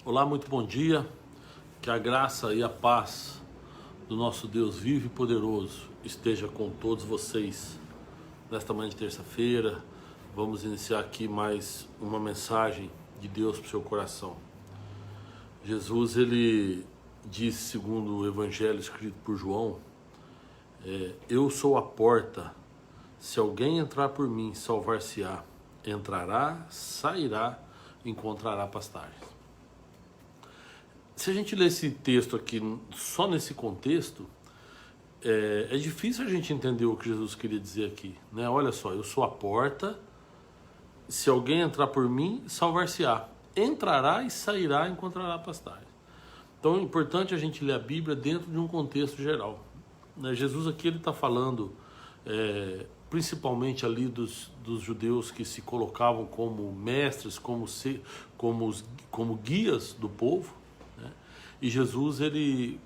Olá, muito bom dia. Que a graça e a paz do nosso Deus vivo e poderoso esteja com todos vocês. Nesta manhã de terça-feira, vamos iniciar aqui mais uma mensagem de Deus para o seu coração. Jesus, ele disse, segundo o Evangelho escrito por João, eu sou a porta. Se alguém entrar por mim, salvar-se-á. Entrará, sairá, encontrará pastagens. Se a gente ler esse texto aqui só nesse contexto, é difícil a gente entender o que Jesus queria dizer aqui, né? Olha só, eu sou a porta, se alguém entrar por mim, salvar-se-á. Entrará e sairá, encontrará pastagem. Então é importante a gente ler a Bíblia dentro de um contexto geral, né? Jesus aqui ele está falando principalmente ali dos judeus que se colocavam como mestres, como guias do povo, né? E Jesus ele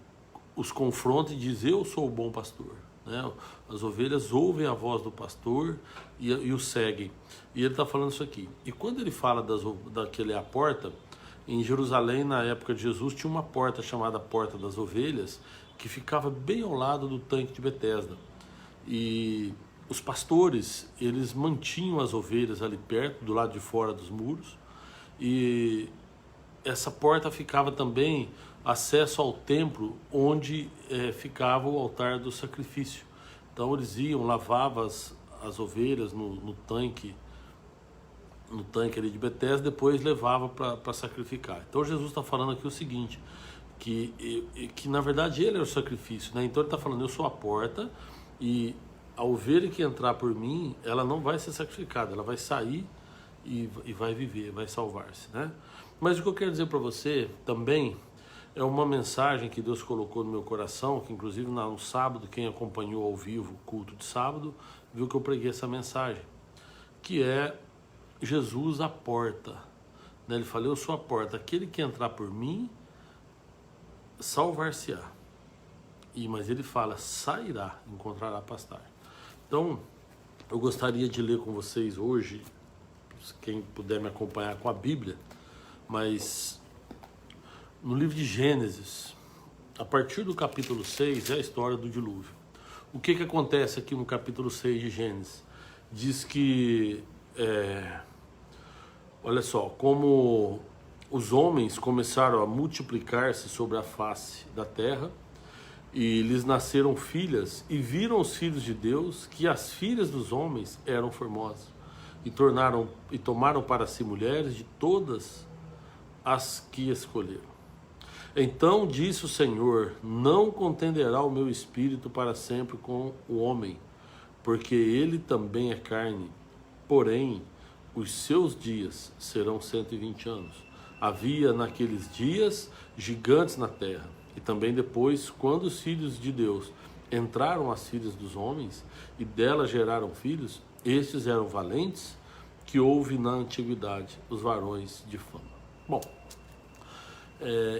os confronta e diz: eu sou o bom pastor, né? As ovelhas ouvem a voz do pastor e o seguem. E ele está falando isso aqui. E quando ele fala daquele a porta, em Jerusalém, na época de Jesus, tinha uma porta chamada Porta das Ovelhas, que ficava bem ao lado do tanque de Betesda. E os pastores, eles mantinham as ovelhas ali perto, do lado de fora dos muros, e essa porta ficava também acesso ao templo, onde ficava o altar do sacrifício. Então eles iam, lavavam as ovelhas no tanque ali de Betesda, depois levava para sacrificar. Então Jesus está falando aqui o seguinte, que na verdade ele é o sacrifício, né? Então ele está falando, eu sou a porta, e a ovelha que entrar por mim, ela não vai ser sacrificada, ela vai sair e vai viver, vai salvar-se, né? Mas o que eu quero dizer para você também é uma mensagem que Deus colocou no meu coração, que inclusive no sábado, quem acompanhou ao vivo o culto de sábado, viu que eu preguei essa mensagem, que é Jesus a porta, né? Ele falou, eu sou a porta, aquele que entrar por mim, salvar-se-á. Mas ele fala, sairá, encontrará pastagem. Então, eu gostaria de ler com vocês hoje, quem puder me acompanhar com a Bíblia, mas no livro de Gênesis, a partir do capítulo 6, é a história do dilúvio. O que acontece aqui no capítulo 6 de Gênesis? Diz que, olha só, como os homens começaram a multiplicar-se sobre a face da terra, e lhes nasceram filhas, e viram os filhos de Deus que as filhas dos homens eram formosas, e tomaram para si mulheres de todas as que escolheram. Então disse o Senhor, não contenderá o meu espírito para sempre com o homem, porque ele também é carne, porém os seus dias serão 120 anos. Havia naqueles dias gigantes na terra. E também depois, quando os filhos de Deus entraram as filhas dos homens, e delas geraram filhos, estes eram valentes, que houve na antiguidade, os varões de fama. Bom,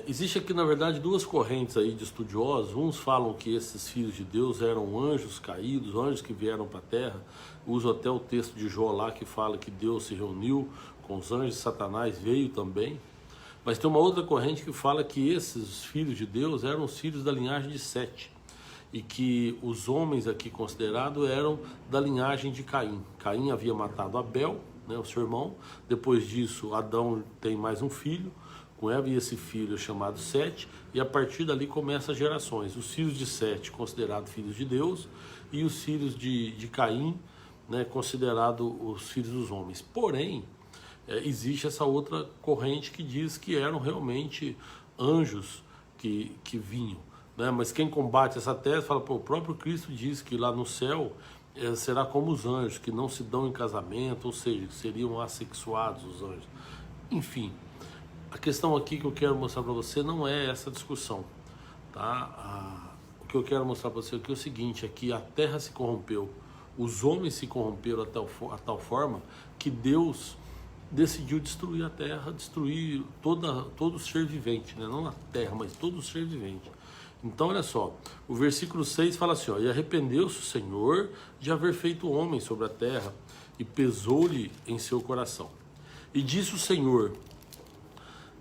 existe aqui na verdade duas correntes aí de estudiosos. Uns falam que esses filhos de Deus eram anjos caídos, anjos que vieram para a terra. Uso até o texto de Jó lá, que fala que Deus se reuniu com os anjos, Satanás veio também. Mas tem uma outra corrente que fala que esses filhos de Deus eram os filhos da linhagem de Sete, e que os homens aqui considerados eram da linhagem de Caim. Caim havia matado Abel, né, o seu irmão. Depois disso, Adão tem mais um filho com Eva, e esse filho é chamado Sete, e a partir dali começam as gerações. Os filhos de Sete, considerados filhos de Deus, e os filhos de Caim, né, considerados os filhos dos homens. Porém, existe essa outra corrente que diz que eram realmente anjos que vinham, né? Mas quem combate essa tese fala, pô, o próprio Cristo diz que lá no céu será como os anjos, que não se dão em casamento, ou seja, que seriam assexuados os anjos. Enfim, a questão aqui que eu quero mostrar para você não é essa discussão, tá? O que eu quero mostrar para você aqui é o seguinte, é que a terra se corrompeu, os homens se corromperam a tal forma que Deus decidiu destruir a terra, destruir todo ser vivente, né? Não a terra, mas todo ser vivente. Então olha só, o versículo 6 fala assim, ó, e arrependeu-se o Senhor de haver feito o homem sobre a terra, e pesou-lhe em seu coração. E disse o Senhor,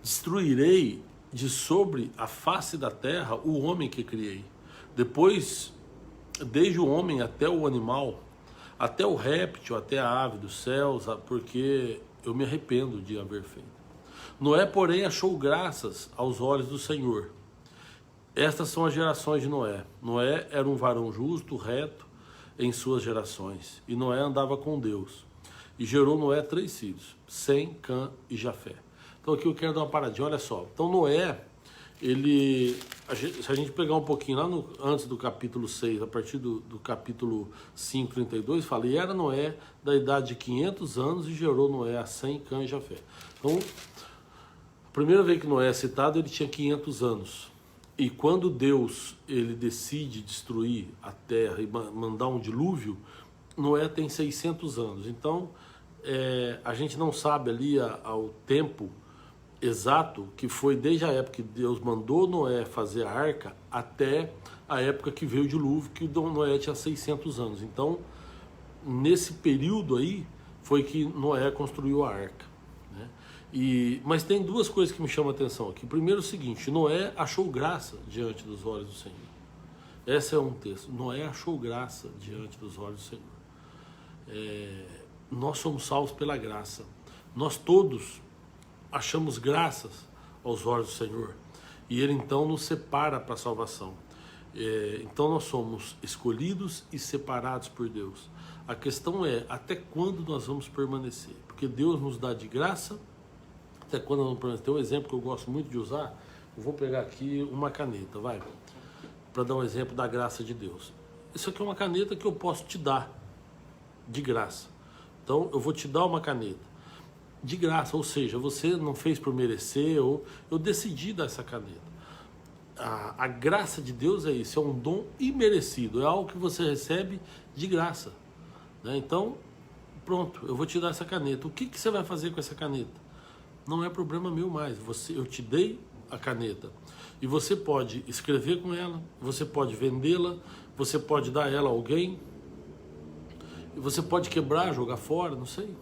destruirei de sobre a face da terra o homem que criei. Depois, desde o homem até o animal, até o réptil, até a ave dos céus, porque eu me arrependo de haver feito. Noé, porém, achou graças aos olhos do Senhor. Estas são as gerações de Noé. Noé era um varão justo, reto em suas gerações. E Noé andava com Deus. E gerou Noé 3 filhos, Sem, Cã e Jafé. Então aqui eu quero dar uma paradinha, olha só. Então Noé, se a gente pegar um pouquinho lá antes do capítulo 6, a partir do capítulo 5, 32, fala, e era Noé da idade de 500 anos e gerou Noé a Sem, Cã e Jafé. Então, a primeira vez que Noé é citado, ele tinha 500 anos. E quando Deus ele decide destruir a terra e mandar um dilúvio, Noé tem 600 anos. Então, a gente não sabe ali ao tempo exato, que foi desde a época que Deus mandou Noé fazer a arca até a época que veio o dilúvio, que Noé tinha 600 anos. Então, nesse período aí, foi que Noé construiu a arca, né? Mas tem duas coisas que me chamam a atenção aqui. Primeiro é o seguinte, Noé achou graça diante dos olhos do Senhor. Esse é um texto. Noé achou graça diante dos olhos do Senhor. Nós somos salvos pela graça. Nós todos achamos graças aos olhos do Senhor. E Ele então nos separa para a salvação. Então nós somos escolhidos e separados por Deus. A questão é, até quando nós vamos permanecer? Porque Deus nos dá de graça. Até quando nós vamos permanecer? Tem um exemplo que eu gosto muito de usar. Eu vou pegar aqui uma caneta, para dar um exemplo da graça de Deus. Isso aqui é uma caneta que eu posso te dar de graça. Então eu vou te dar uma caneta de graça, ou seja, você não fez por merecer, ou eu decidi dar essa caneta. A graça de Deus é isso, é um dom imerecido, é algo que você recebe de graça, né? Então, pronto, eu vou te dar essa caneta. O que você vai fazer com essa caneta? Não é problema meu mais. Eu te dei a caneta e você pode escrever com ela, você pode vendê-la, você pode dar ela a alguém, e você pode quebrar, jogar fora, não sei.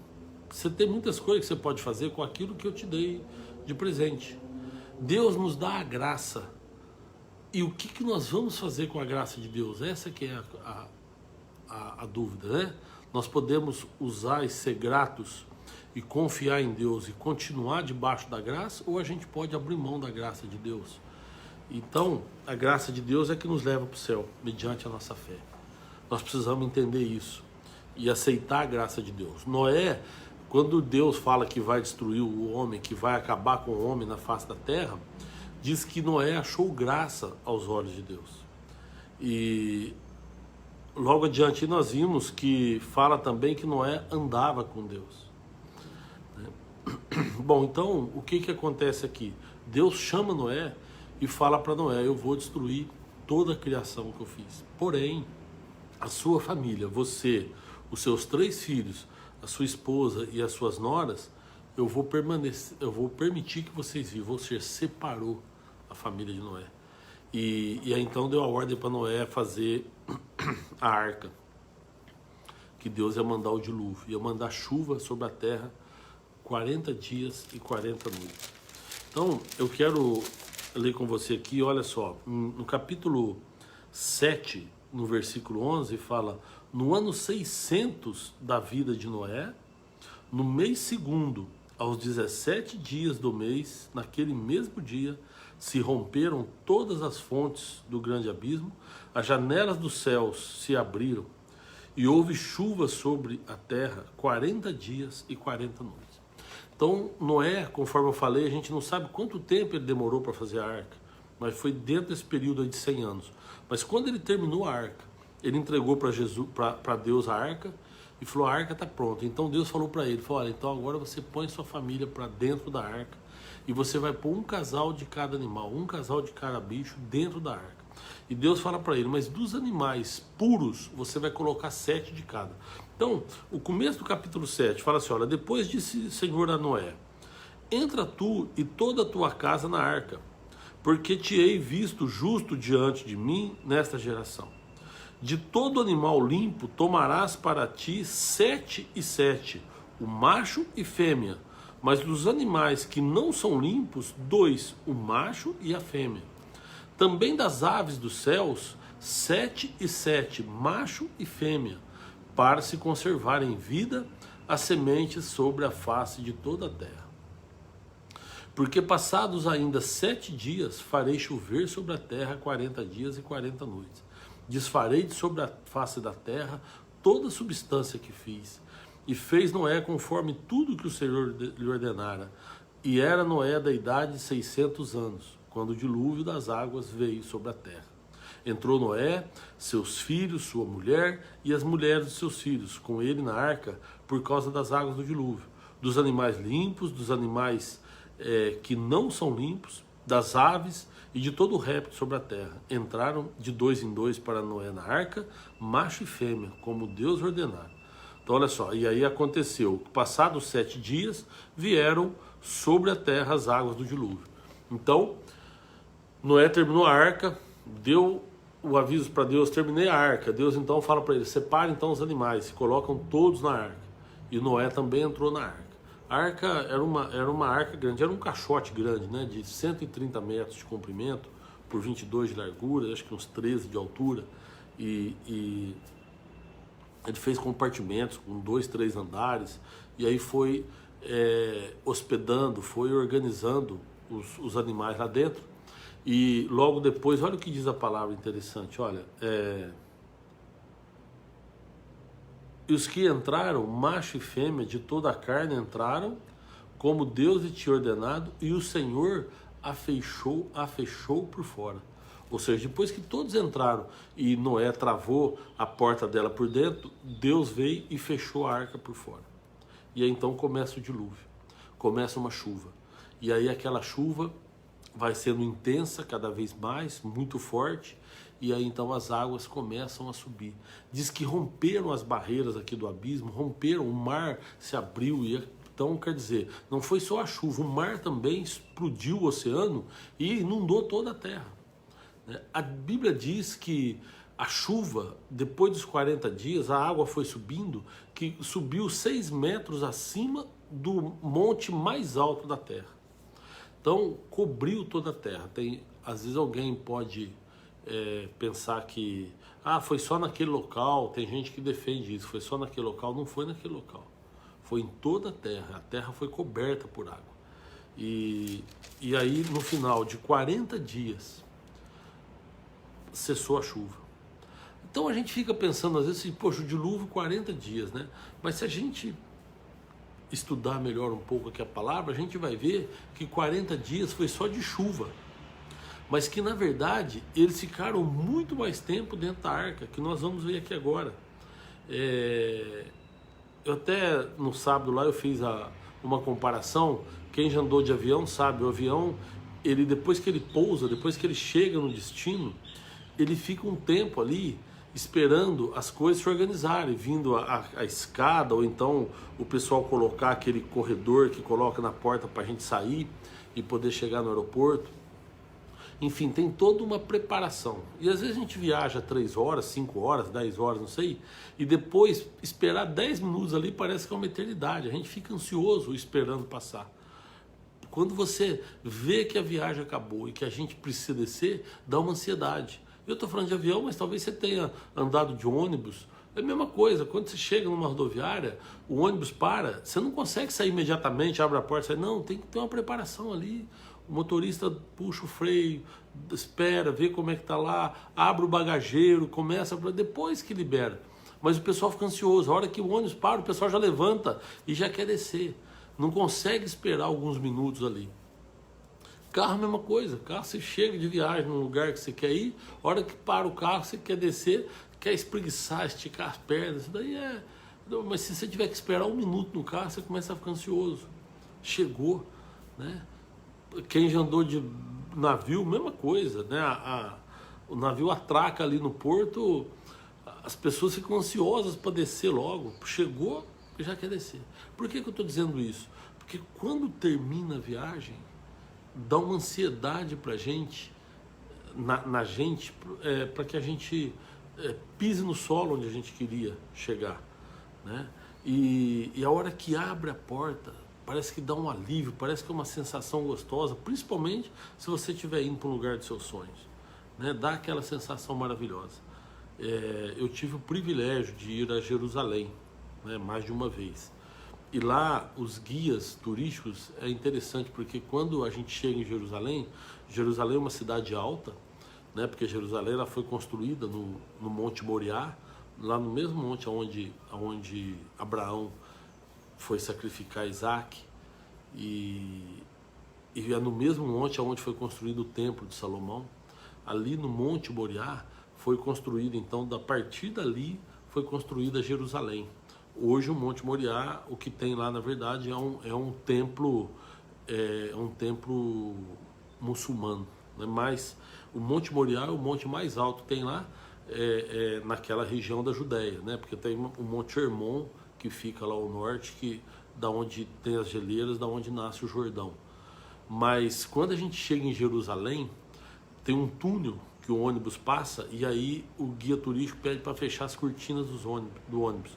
Você tem muitas coisas que você pode fazer com aquilo que eu te dei de presente. Deus nos dá a graça. E o que nós vamos fazer com a graça de Deus? Essa que é a dúvida, né? Nós podemos usar e ser gratos e confiar em Deus e continuar debaixo da graça, ou a gente pode abrir mão da graça de Deus. Então, a graça de Deus é que nos leva para o céu, mediante a nossa fé. Nós precisamos entender isso e aceitar a graça de Deus. Noé, quando Deus fala que vai destruir o homem, que vai acabar com o homem na face da terra, diz que Noé achou graça aos olhos de Deus. E logo adiante nós vimos que fala também que Noé andava com Deus. Bom, então o que acontece aqui? Deus chama Noé e fala para Noé, eu vou destruir toda a criação que eu fiz. Porém, a sua família, você, os seus 3 filhos, a sua esposa e as suas noras, eu vou permitir que vocês vivam. Ou seja, separou a família de Noé. E aí então deu a ordem para Noé fazer a arca. Que Deus ia mandar o dilúvio, ia mandar chuva sobre a terra 40 dias e 40 noites. Então, eu quero ler com você aqui, olha só, no capítulo 7, no versículo 11, fala: no ano 600 da vida de Noé, no mês segundo, aos 17 dias do mês, naquele mesmo dia, se romperam todas as fontes do grande abismo, as janelas dos céus se abriram, e houve chuva sobre a terra 40 dias e 40 noites. Então, Noé, conforme eu falei, a gente não sabe quanto tempo ele demorou para fazer a arca, mas foi dentro desse período aí de 100 anos. Mas quando ele terminou a arca, ele entregou para Deus a arca e falou, a arca está pronta. Então Deus falou para ele, olha, então agora você põe sua família para dentro da arca e você vai pôr um casal de cada animal, um casal de cada bicho dentro da arca. E Deus fala para ele, mas dos animais puros você vai colocar 7 de cada. Então, o começo do capítulo 7 fala assim, olha, depois disse o Senhor a Noé, entra tu e toda a tua casa na arca, porque te hei visto justo diante de mim nesta geração. De todo animal limpo tomarás para ti 7 e 7, o macho e fêmea, Mas dos animais que não são limpos, 2, o macho e a fêmea. Também das aves dos céus, 7 e 7, macho e fêmea, para se conservar em vida as sementes sobre a face de toda a terra. Porque passados ainda 7 dias, farei chover sobre a terra 40 dias e 40 noites. Desfarei de sobre a face da terra toda a substância que fiz. E fez Noé conforme tudo que o Senhor lhe ordenara. E era Noé da idade de 600 anos, quando o dilúvio das águas veio sobre a terra. Entrou Noé, seus filhos, sua mulher e as mulheres de seus filhos, com ele na arca, por causa das águas do dilúvio. Dos animais limpos, dos animais que não são limpos, das aves e de todo o réptil sobre a terra. Entraram de 2 em 2 para Noé na arca, macho e fêmea, como Deus ordenara. Então olha só, e aí aconteceu, passados 7 dias, vieram sobre a terra as águas do dilúvio. Então, Noé terminou a arca, deu o aviso para Deus, terminei a arca. Deus então fala para ele, separe então os animais, se colocam todos na arca. E Noé também entrou na arca. A arca era uma arca grande, era um caixote grande, né, de 130 metros de comprimento, por 22 de largura, acho que uns 13 de altura. E ele fez compartimentos com 2, 3 andares, e aí foi hospedando, foi organizando os animais lá dentro. E logo depois, olha o que diz a palavra interessante, olha, e os que entraram, macho e fêmea de toda a carne entraram, como Deus lhe tinha ordenado, e o Senhor a fechou por fora. Ou seja, depois que todos entraram e Noé travou a porta dela por dentro, Deus veio e fechou a arca por fora. E aí então começa o dilúvio, começa uma chuva. E aí aquela chuva vai sendo intensa cada vez mais, muito forte, e aí então as águas começam a subir. Diz que romperam as barreiras aqui do abismo, romperam, o mar se abriu, e então quer dizer, não foi só a chuva, o mar também explodiu o oceano e inundou toda a terra. A Bíblia diz que a chuva, depois dos 40 dias, a água foi subindo, que subiu 6 metros acima do monte mais alto da terra. Então, cobriu toda a terra. Às vezes alguém pode pensar que foi só naquele local, tem gente que defende isso, foi só naquele local. Não foi naquele local, foi em toda a terra foi coberta por água. E aí, no final de 40 dias, cessou a chuva. Então a gente fica pensando às vezes assim, poxa, o dilúvio 40 dias, né? Mas se a gente estudar melhor um pouco aqui a palavra, a gente vai ver que 40 dias foi só de chuva. Mas que na verdade eles ficaram muito mais tempo dentro da arca, que nós vamos ver aqui agora. Eu até no sábado lá eu fiz uma comparação. Quem já andou de avião sabe, o avião, ele depois que ele pousa, depois que ele chega no destino, ele fica um tempo ali esperando as coisas se organizarem, vindo a escada, ou então o pessoal colocar aquele corredor que coloca na porta para a gente sair e poder chegar no aeroporto. Enfim, tem toda uma preparação. E às vezes a gente viaja 3 horas, 5 horas, 10 horas, não sei, e depois esperar 10 minutos ali parece que é uma eternidade. A gente fica ansioso esperando passar. Quando você vê que a viagem acabou e que a gente precisa descer, dá uma ansiedade. Eu estou falando de avião, mas talvez você tenha andado de ônibus. É a mesma coisa, quando você chega numa rodoviária, o ônibus para, você não consegue sair imediatamente, abre a porta, sai. Não, tem que ter uma preparação ali. O motorista puxa o freio, espera, vê como é que está lá, abre o bagageiro, começa, depois que libera. Mas o pessoal fica ansioso, a hora que o ônibus para, o pessoal já levanta e já quer descer. Não consegue esperar alguns minutos ali. Carro, a mesma coisa. Carro, você chega de viagem num lugar que você quer ir, a hora que para o carro, você quer descer, quer espreguiçar, esticar as pernas. Isso daí é... Mas se você tiver que esperar 1 minuto no carro, você começa a ficar ansioso. Chegou, né? Quem já andou de navio, mesma coisa, né? O navio atraca ali no porto, as pessoas ficam ansiosas para descer logo. Chegou, já quer descer. Por que eu estou dizendo isso? Porque quando termina a viagem, dá uma ansiedade para a gente, na gente, para que a gente pise no solo onde a gente queria chegar, né? E a hora que abre a porta, parece que dá um alívio, parece que é uma sensação gostosa, principalmente se você estiver indo para um lugar de seus sonhos, né? Dá aquela sensação maravilhosa. Eu tive o privilégio de ir a Jerusalém, né, mais de uma vez. E lá os guias turísticos é interessante porque quando a gente chega em Jerusalém, Jerusalém é uma cidade alta, né, porque Jerusalém ela foi construída no Monte Moriá, lá no mesmo monte onde Abraão foi sacrificar Isaac, e é no mesmo monte onde foi construído o Templo de Salomão. Ali no Monte Moriá foi construído, então, a partir dali foi construída Jerusalém. Hoje o Monte Moriá, o que tem lá na verdade é um templo muçulmano, né? Mas o Monte Moriá é o monte mais alto que tem lá, naquela região da Judéia, né? Porque tem o Monte Hermon que fica lá ao norte, da onde tem as geleiras, da onde nasce o Jordão. Mas quando a gente chega em Jerusalém, tem um túnel que o ônibus passa, e aí o guia turístico pede para fechar as cortinas do ônibus.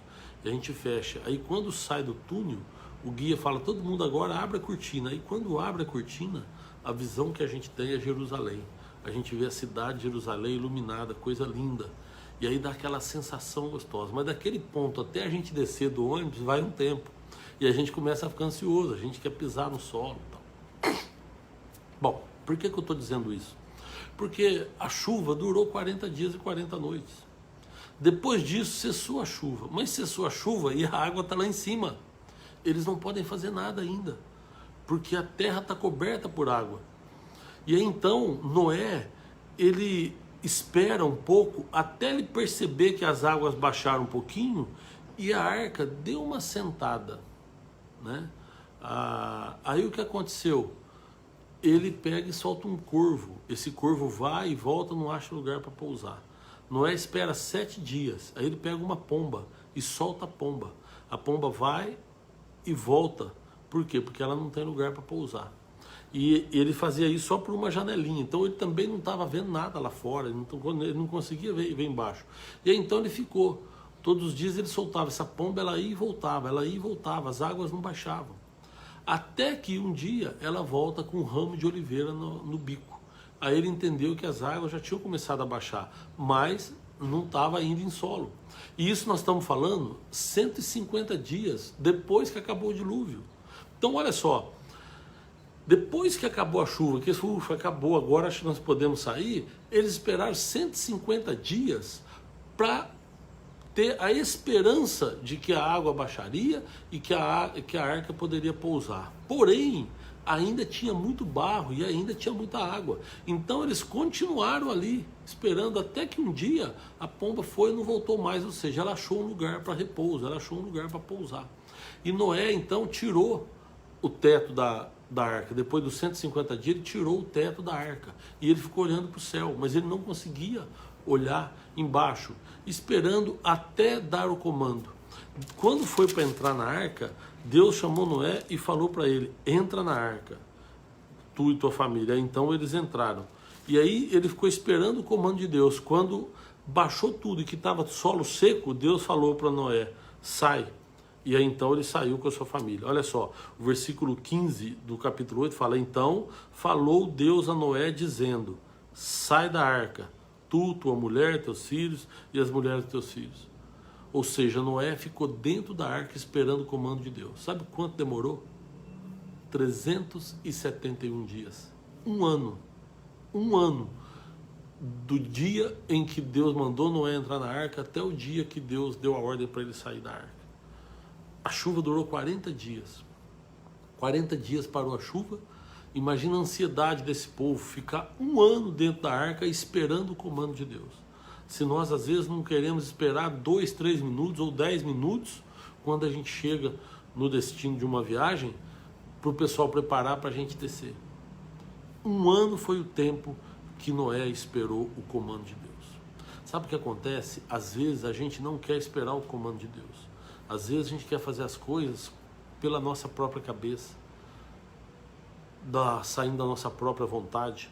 E a gente fecha. Aí quando sai do túnel, o guia fala, todo mundo agora abre a cortina. Aí quando abre a cortina, a visão que a gente tem é Jerusalém. A gente vê a cidade de Jerusalém iluminada, coisa linda. E aí dá aquela sensação gostosa. Mas daquele ponto até a gente descer do ônibus vai um tempo. E a gente começa a ficar ansioso, a gente quer pisar no solo e tal. Bom, por que eu estou dizendo isso? Porque a chuva durou 40 dias e 40 noites. Depois disso cessou a chuva. Mas cessou a chuva e a água está lá em cima. Eles não podem fazer nada ainda, porque a terra está coberta por água. E aí então Noé, ele espera um pouco até ele perceber que as águas baixaram um pouquinho e a arca deu uma sentada, né? Aí o que aconteceu? Ele pega e solta um corvo. Esse corvo vai e volta, não acha lugar para pousar. Noé espera 7 dias. Aí ele pega uma pomba e solta a pomba. A pomba vai e volta. Por quê? Porque ela não tem lugar para pousar. E ele fazia isso só por uma janelinha. Então ele também não estava vendo nada lá fora. Ele não conseguia ver embaixo. E aí então ele ficou. Todos os dias ele soltava essa pomba, ela ia e voltava, ela ia e voltava. As águas não baixavam. Até que um dia ela volta com um ramo de oliveira no bico. Aí ele entendeu que as águas já tinham começado a baixar, mas não estava ainda em solo. E isso nós estamos falando 150 dias depois que acabou o dilúvio. Então olha só, depois que acabou a chuva, que acabou, agora acho que nós podemos sair, eles esperaram 150 dias para ter a esperança de que a água baixaria e que a arca poderia pousar. Porém, ainda tinha muito barro e ainda tinha muita água. Então eles continuaram ali, esperando até que um dia a pomba foi e não voltou mais, ou seja, ela achou um lugar para repouso, ela achou um lugar para pousar. E Noé então tirou o teto da arca. Depois dos 150 dias ele tirou o teto da arca e ele ficou olhando para o céu, mas ele não conseguia olhar embaixo, esperando até dar o comando. Quando foi para entrar na arca, Deus chamou Noé e falou para ele, entra na arca, tu e tua família. Então eles entraram, e aí ele ficou esperando o comando de Deus. Quando baixou tudo e que estava solo seco, Deus falou para Noé, sai. E aí então ele saiu com a sua família. Olha só, o versículo 15 do capítulo 8 fala, então falou Deus a Noé dizendo, sai da arca, tu, tua mulher, teus filhos e as mulheres dos teus filhos. Ou seja, Noé ficou dentro da arca esperando o comando de Deus. Sabe quanto demorou? 371 dias. Um ano. Um ano. Do dia em que Deus mandou Noé entrar na arca até o dia que Deus deu a ordem para ele sair da arca. A chuva durou 40 dias. 40 dias parou a chuva. Imagina a ansiedade desse povo, ficar um ano dentro da arca esperando o comando de Deus. Se nós às vezes não queremos esperar 2, 3 minutos ou 10 minutos, quando a gente chega no destino de uma viagem, para o pessoal preparar para a gente descer. Um ano foi o tempo que Noé esperou o comando de Deus. Sabe o que acontece? Às vezes a gente não quer esperar o comando de Deus. Às vezes a gente quer fazer as coisas pela nossa própria cabeça, saindo da nossa própria vontade,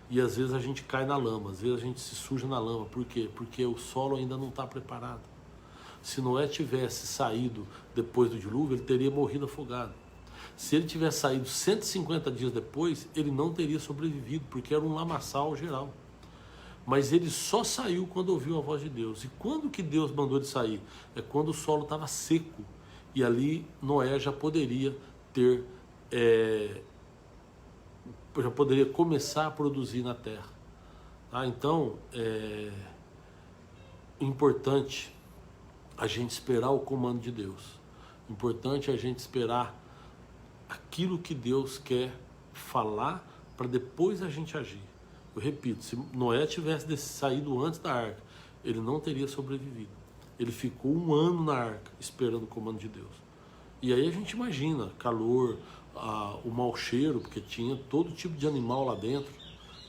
e às vezes a gente cai na lama, às vezes a gente se suja na lama. Por quê? Porque o solo ainda não está preparado. Se Noé tivesse saído depois do dilúvio, ele teria morrido afogado. Se ele tivesse saído 150 dias depois, ele não teria sobrevivido, porque era um lamaçal geral. Mas ele só saiu quando ouviu a voz de Deus. E quando que Deus mandou ele sair? É quando o solo estava seco. E ali Noé já poderia ter, já poderia começar a produzir na terra. Tá? Então, é importante a gente esperar o comando de Deus. Importante a gente esperar aquilo que Deus quer falar para depois a gente agir. Eu repito, se Noé tivesse saído antes da arca, ele não teria sobrevivido. Ele ficou 1 ano na arca, esperando o comando de Deus. E aí a gente imagina, calor, o mau cheiro, porque tinha todo tipo de animal lá dentro,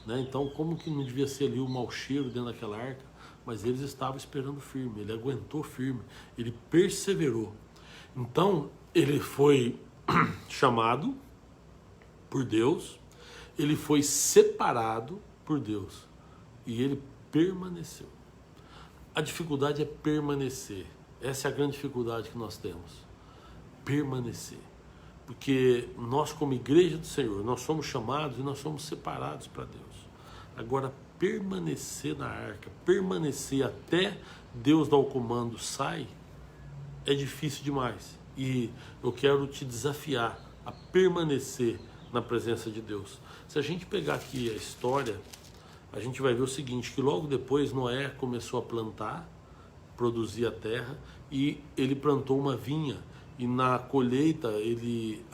né? Então como que não devia ser ali o mau cheiro dentro daquela arca? Mas eles estavam esperando firme, ele aguentou firme, ele perseverou. Então ele foi chamado por Deus, ele foi separado por Deus e ele permaneceu. A dificuldade é permanecer. Essa é a grande dificuldade que nós temos. Permanecer. Porque nós, como igreja do Senhor, nós somos chamados e nós somos separados para Deus. Agora, permanecer na arca, permanecer até Deus dar o comando, sai, é difícil demais. E eu quero te desafiar a permanecer na presença de Deus. Se a gente pegar aqui a história, a gente vai ver o seguinte, que logo depois Noé começou a plantar, produzir a terra, e ele plantou uma vinha, e na colheita ele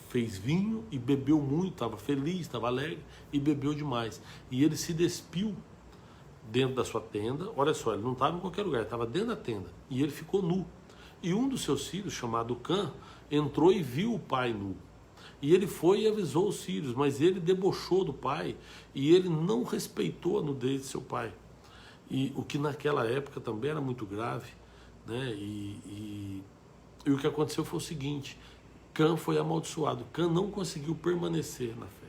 fez vinho e bebeu muito, estava feliz, estava alegre, e bebeu demais. E ele se despiu dentro da sua tenda, olha só, ele não estava em qualquer lugar, ele estava dentro da tenda, e ele ficou nu. E um dos seus filhos, chamado Cã, entrou e viu o pai nu. E ele foi e avisou os filhos, mas ele debochou do pai e ele não respeitou a nudez de seu pai. E o que naquela época também era muito grave, né? E o que aconteceu foi o seguinte, Cã foi amaldiçoado, Cã não conseguiu permanecer na fé.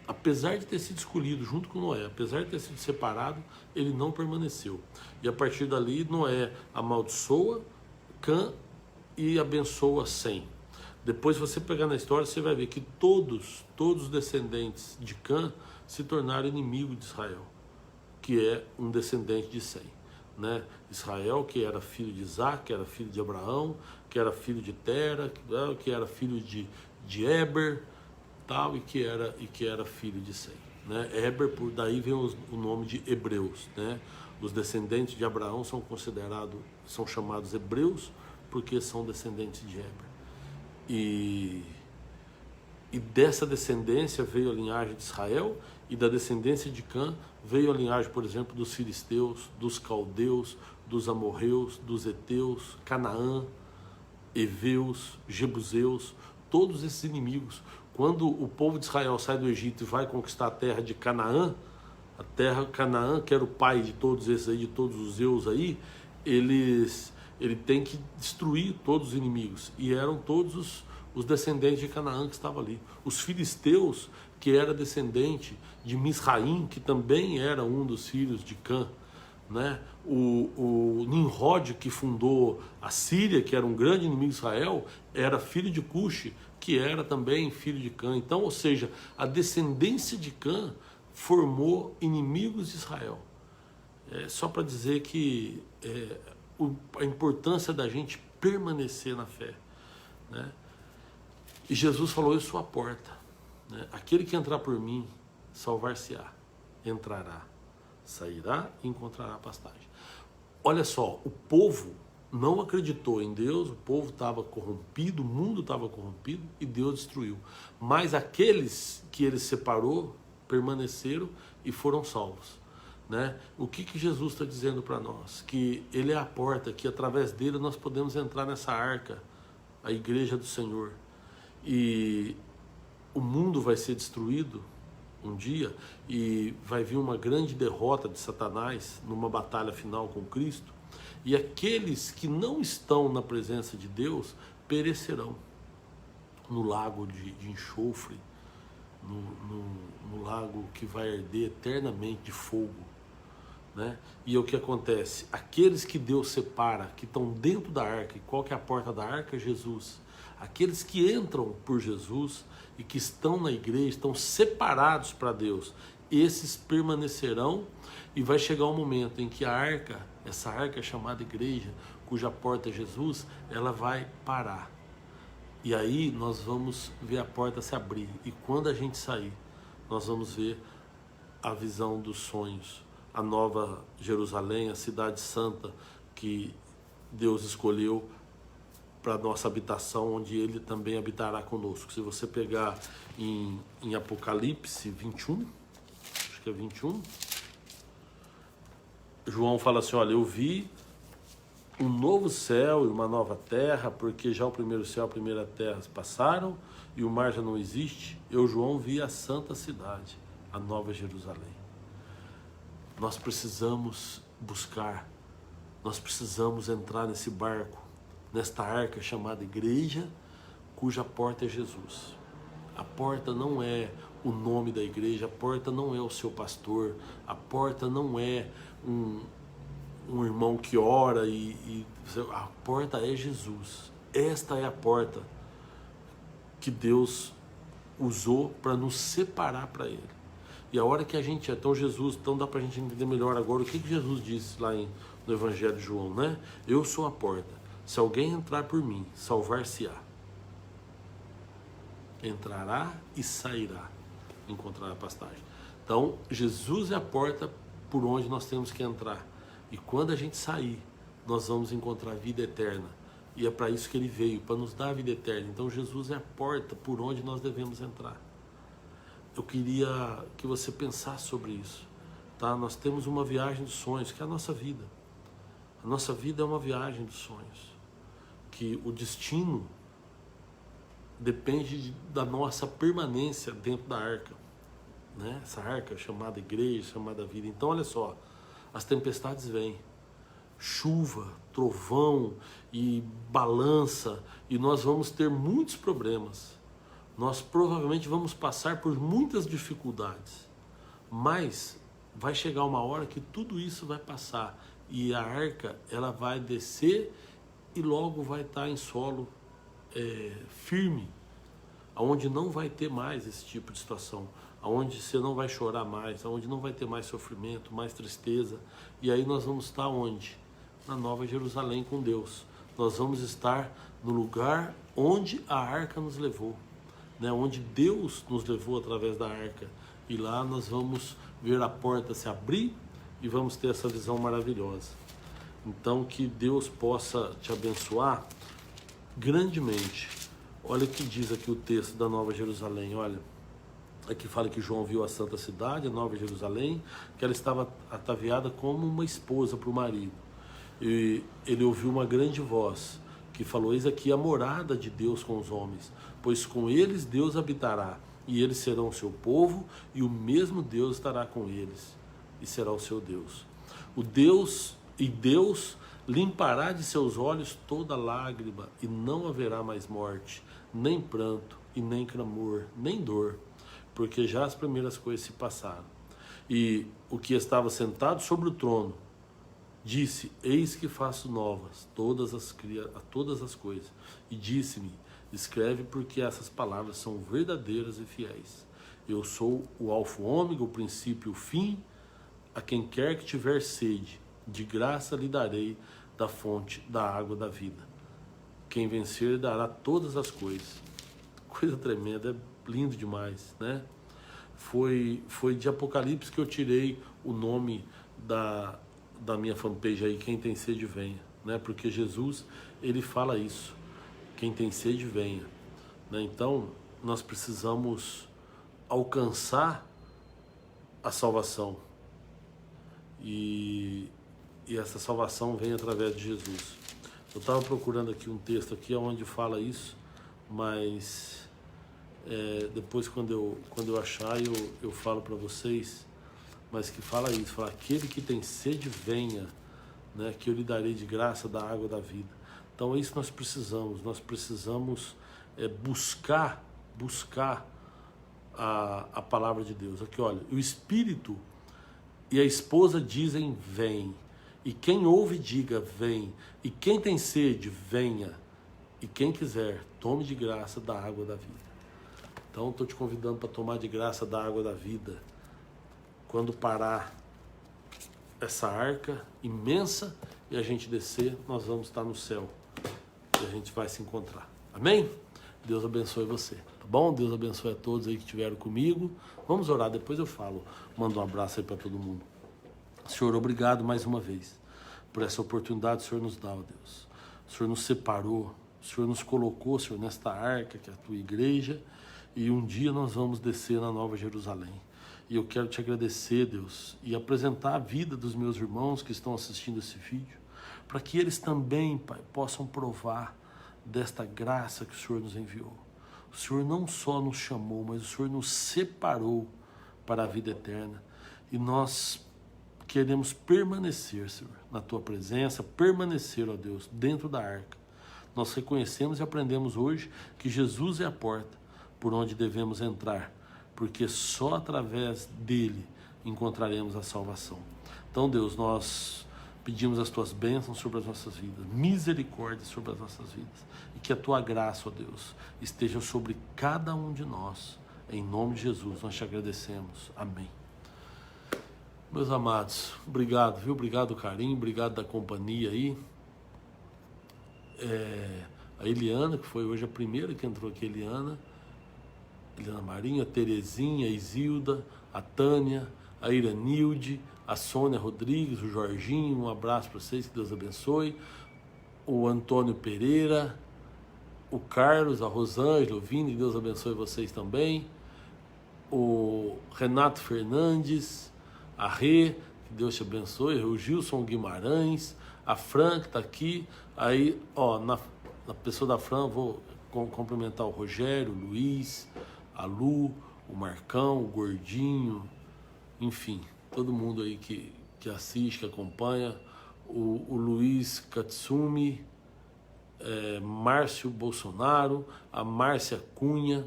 Apesar de ter sido escolhido junto com Noé, apesar de ter sido separado, ele não permaneceu. E a partir dali, Noé amaldiçoa Cã e abençoa Sem. Depois, se você pegar na história, você vai ver que todos os descendentes de Cã se tornaram inimigos de Israel, que é um descendente de Sem, né? Israel, que era filho de Isaac, que era filho de Abraão, que era filho de Tera, que era filho de Eber, tal, e que era filho de Sem, né? Eber, por daí vem o nome de hebreus, né? Os descendentes de Abraão são chamados hebreus porque são descendentes de Eber. E dessa descendência veio a linhagem de Israel, e da descendência de Cã veio a linhagem, por exemplo, dos filisteus, dos caldeus, dos amorreus, dos heteus, Canaã, heveus, jebuseus, todos esses inimigos. Quando o povo de Israel sai do Egito e vai conquistar a terra de Canaã, a terra Canaã, que era o pai de todos esses aí, de todos os zeus aí, ele tem que destruir todos os inimigos, e eram todos os descendentes de Canaã que estavam ali. Os filisteus, que era descendente de Misraim, que também era um dos filhos de Cã, né? O Nimrod, que fundou a Síria, que era um grande inimigo de Israel, era filho de Cuxi, que era também filho de Cã. Então, ou seja, a descendência de Cã formou inimigos de Israel. Só para dizer que a importância da gente permanecer na fé, né? E Jesus falou: eu sou a porta, né? Aquele que entrar por mim salvar-se-á, entrará, sairá e encontrará pastagem. Olha só, o povo não acreditou em Deus, o povo estava corrompido, o mundo estava corrompido e Deus destruiu. Mas aqueles que ele separou permaneceram e foram salvos, né? O que Jesus está dizendo para nós? Que Ele é a porta, que através dele nós podemos entrar nessa arca, a igreja do Senhor. E o mundo vai ser destruído um dia e vai vir uma grande derrota de Satanás numa batalha final com Cristo. E aqueles que não estão na presença de Deus perecerão no lago de enxofre, no lago que vai arder eternamente de fogo, né? E o que acontece? Aqueles que Deus separa, que estão dentro da arca, e qual que é a porta da arca? Jesus. Aqueles que entram por Jesus e que estão na igreja, estão separados para Deus, esses permanecerão, e vai chegar um momento em que a arca, essa arca chamada igreja, cuja porta é Jesus, ela vai parar. E aí nós vamos ver a porta se abrir. E quando a gente sair, nós vamos ver a visão dos sonhos, a nova Jerusalém, a cidade santa que Deus escolheu para nossa habitação, onde Ele também habitará conosco. Se você pegar em Apocalipse 21, acho que é 21, João fala assim, olha, eu vi um novo céu e uma nova terra, porque já o primeiro céu e a primeira terra passaram e o mar já não existe. Eu, João, vi a santa cidade, a nova Jerusalém. Nós precisamos buscar, nós precisamos entrar nesse barco, nesta arca chamada igreja, cuja porta é Jesus. A porta não é o nome da igreja, a porta não é o seu pastor, a porta não é um irmão que ora, a porta é Jesus. Esta é a porta que Deus usou para nos separar para Ele. E a hora que a gente então Jesus, então dá para a gente entender melhor agora o que Jesus disse lá no Evangelho de João, né? Eu sou a porta, se alguém entrar por mim, salvar-se-á. Entrará e sairá, encontrará pastagem. Então Jesus é a porta por onde nós temos que entrar. E quando a gente sair, nós vamos encontrar vida eterna. E é para isso que Ele veio, para nos dar a vida eterna. Então Jesus é a porta por onde nós devemos entrar. Eu queria que você pensasse sobre isso. Tá? Nós temos uma viagem dos sonhos, que é a nossa vida. A nossa vida é uma viagem dos sonhos. Que o destino depende da nossa permanência dentro da arca. Né? Essa arca chamada igreja, chamada vida. Então olha só, as tempestades vêm, chuva, trovão e balança, e nós vamos ter muitos problemas. Nós provavelmente vamos passar por muitas dificuldades, mas vai chegar uma hora que tudo isso vai passar e a arca ela vai descer e logo vai estar em solo firme, aonde não vai ter mais esse tipo de situação, aonde você não vai chorar mais, aonde não vai ter mais sofrimento, mais tristeza. E aí nós vamos estar onde? Na Nova Jerusalém com Deus. Nós vamos estar no lugar onde a arca nos levou, né? Onde Deus nos levou através da arca. E lá nós vamos ver a porta se abrir e vamos ter essa visão maravilhosa. Então que Deus possa te abençoar grandemente. Olha o que diz aqui o texto da Nova Jerusalém, olha. Aqui fala que João viu a santa cidade, a Nova Jerusalém, que ela estava ataviada como uma esposa para o marido. E ele ouviu uma grande voz que falou, eis aqui a morada de Deus com os homens, pois com eles Deus habitará, e eles serão o seu povo, e o mesmo Deus estará com eles, e será o seu Deus. Deus limpará de seus olhos toda lágrima, e não haverá mais morte, nem pranto, e nem clamor, nem dor, porque já as primeiras coisas se passaram. E o que estava sentado sobre o trono disse, eis que faço novas todas as coisas. E disse-me, escreve, porque essas palavras são verdadeiras e fiéis. Eu sou o alfa e o ômega, o princípio e o fim. A quem quer que tiver sede, de graça lhe darei da fonte da água da vida. Quem vencer dará todas as coisas. Coisa tremenda, é lindo demais, né? Foi de Apocalipse que eu tirei o nome da minha fanpage aí, quem tem sede venha, né? Porque Jesus, ele fala isso, quem tem sede venha, né? Então nós precisamos alcançar a salvação, e essa salvação vem através de Jesus. Eu estava procurando aqui um texto aqui onde fala isso, mas depois quando eu achar eu falo para vocês, mas que fala isso, fala, aquele que tem sede venha, né, que eu lhe darei de graça da água da vida. Então é isso que nós precisamos buscar a palavra de Deus. Aqui olha, o Espírito e a esposa dizem vem, e quem ouve diga vem, e quem tem sede venha, E quem quiser, tome de graça da água da vida. Então, estou te convidando para tomar de graça da água da vida. Quando parar essa arca imensa e a gente descer, nós vamos estar no céu. E a gente vai se encontrar. Amém? Deus abençoe você, tá bom? Deus abençoe a todos aí que estiveram comigo. Vamos orar, depois eu falo. Mando um abraço aí para todo mundo. Senhor, obrigado mais uma vez por essa oportunidade que o Senhor nos dá, ó Deus. O Senhor nos separou, o Senhor nos colocou, Senhor, nesta arca que é a tua igreja, e um dia nós vamos descer na Nova Jerusalém. E eu quero te agradecer, Deus, e apresentar a vida dos meus irmãos que estão assistindo esse vídeo, para que eles também, Pai, possam provar desta graça que o Senhor nos enviou. O Senhor não só nos chamou, mas o Senhor nos separou para a vida eterna. E nós queremos permanecer, Senhor, na tua presença, permanecer, ó Deus, dentro da arca. Nós reconhecemos e aprendemos hoje que Jesus é a porta por onde devemos entrar, porque só através dele encontraremos a salvação. Então, Deus, nós pedimos as tuas bênçãos sobre as nossas vidas, misericórdia sobre as nossas vidas, e que a tua graça, ó Deus, esteja sobre cada um de nós. Em nome de Jesus, nós te agradecemos. Amém. Meus amados, obrigado, viu? Obrigado do carinho, obrigado da companhia aí. A Eliana, que foi hoje a primeira que entrou aqui, Eliana Marinho, a Terezinha, a Isilda, a Tânia, a Iranilde, a Sônia Rodrigues, o Jorginho, um abraço para vocês, que Deus abençoe. O Antônio Pereira, o Carlos, a Rosângela, o Vini, que Deus abençoe vocês também. O Renato Fernandes, a Rê, que Deus te abençoe. O Gilson Guimarães, a Fran, que está aqui. Aí, ó, na pessoa da Fran, vou cumprimentar o Rogério, o Luiz, a Lu, o Marcão, o Gordinho, enfim, todo mundo aí que assiste, que acompanha, o Luiz Katsumi, Márcio Bolsonaro, a Márcia Cunha,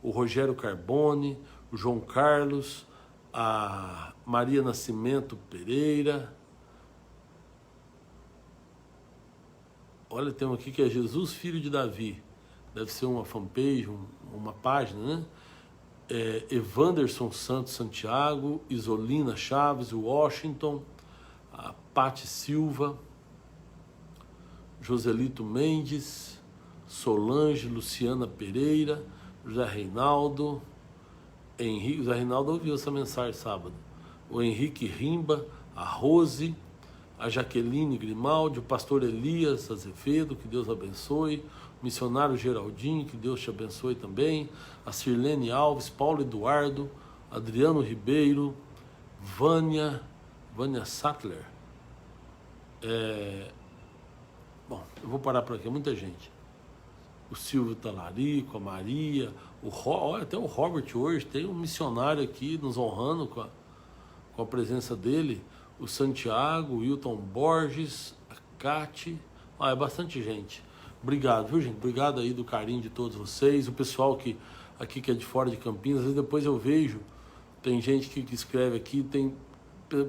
o Rogério Carbone, o João Carlos, a Maria Nascimento Pereira. Olha, tem um aqui que é Jesus, filho de Davi. Deve ser uma fanpage, uma página, né? Evanderson Santos Santiago, Isolina Chaves, Washington, a Pati Silva, Joselito Mendes, Solange, Luciana Pereira, José Reinaldo, Henrique. José Reinaldo ouviu essa mensagem sábado. O Henrique Rimba, a Rose, a Jaqueline Grimaldi, o pastor Elias Azevedo, que Deus abençoe, o missionário Geraldinho, que Deus te abençoe também, a Sirlene Alves, Paulo Eduardo, Adriano Ribeiro, Vânia Sattler. Bom, eu vou parar por aqui, muita gente. O Silvio Talarico, a Maria, olha, até o Robert hoje, tem um missionário aqui nos honrando com a presença dele, o Santiago, o Wilton Borges, a Cate, é bastante gente. Obrigado, viu, gente? Obrigado aí do carinho de todos vocês, o pessoal que é de fora de Campinas. Às vezes depois eu vejo, tem gente que escreve aqui, tem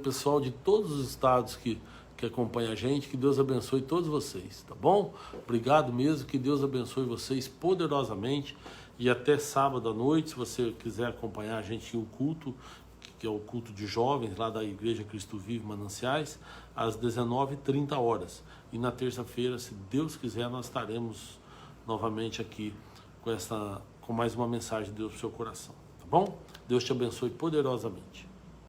pessoal de todos os estados que acompanha a gente. Que Deus abençoe todos vocês, tá bom? Obrigado mesmo, que Deus abençoe vocês poderosamente, e até sábado à noite, se você quiser acompanhar a gente em um culto, que é o culto de jovens lá da Igreja Cristo Vive Mananciais, às 19h30. E na terça-feira, se Deus quiser, nós estaremos novamente aqui com mais uma mensagem de Deus para o seu coração, tá bom? Deus te abençoe poderosamente.